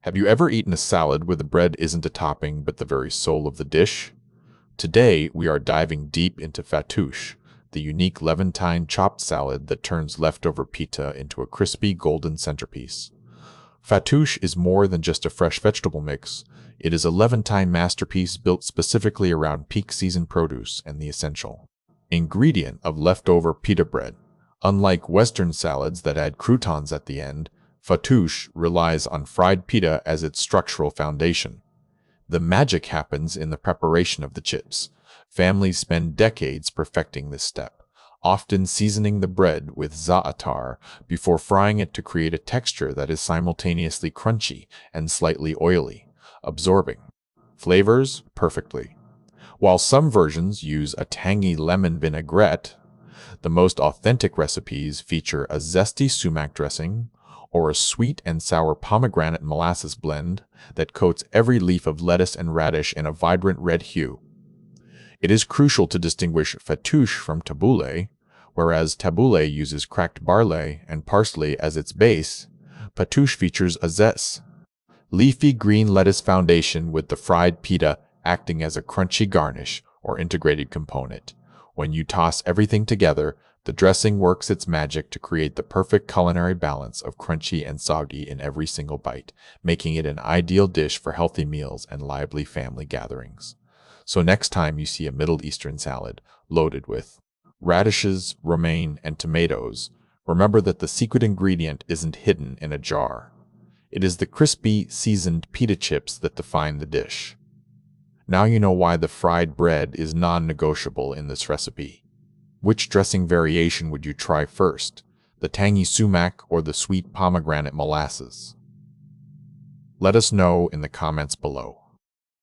Have you ever eaten a salad where the bread isn't a topping but the very soul of the dish? Today, we are diving deep into fattoush, the unique Levantine chopped salad that turns leftover pita into a crispy golden centerpiece. Fattoush is more than just a fresh vegetable mix. It is a Levantine masterpiece built specifically around peak season produce and the essential ingredient of leftover pita bread. Unlike Western salads that add croutons at the end, fattoush relies on fried pita as its structural foundation. The magic happens in the preparation of the chips. Families spend decades perfecting this step, often seasoning the bread with za'atar before frying it to create a texture that is simultaneously crunchy and slightly oily, absorbing flavors perfectly. While some versions use a tangy lemon vinaigrette, the most authentic recipes feature a zesty sumac dressing or a sweet and sour pomegranate molasses blend that coats every leaf of lettuce and radish in a vibrant red hue. It is crucial to distinguish fattoush from tabbouleh. Whereas tabbouleh uses cracked barley and parsley as its base, fattoush features a zest, leafy green lettuce foundation with the fried pita acting as a crunchy garnish or integrated component. When you toss everything together, the dressing works its magic to create the perfect culinary balance of crunchy and soggy in every single bite, making it an ideal dish for healthy meals and lively family gatherings. So next time you see a Middle Eastern salad loaded with radishes, romaine, and tomatoes, remember that the secret ingredient isn't hidden in a jar. It is the crispy, seasoned pita chips that define the dish. Now you know why the fried bread is non-negotiable in this recipe. Which dressing variation would you try first, the tangy sumac or the sweet pomegranate molasses? Let us know in the comments below.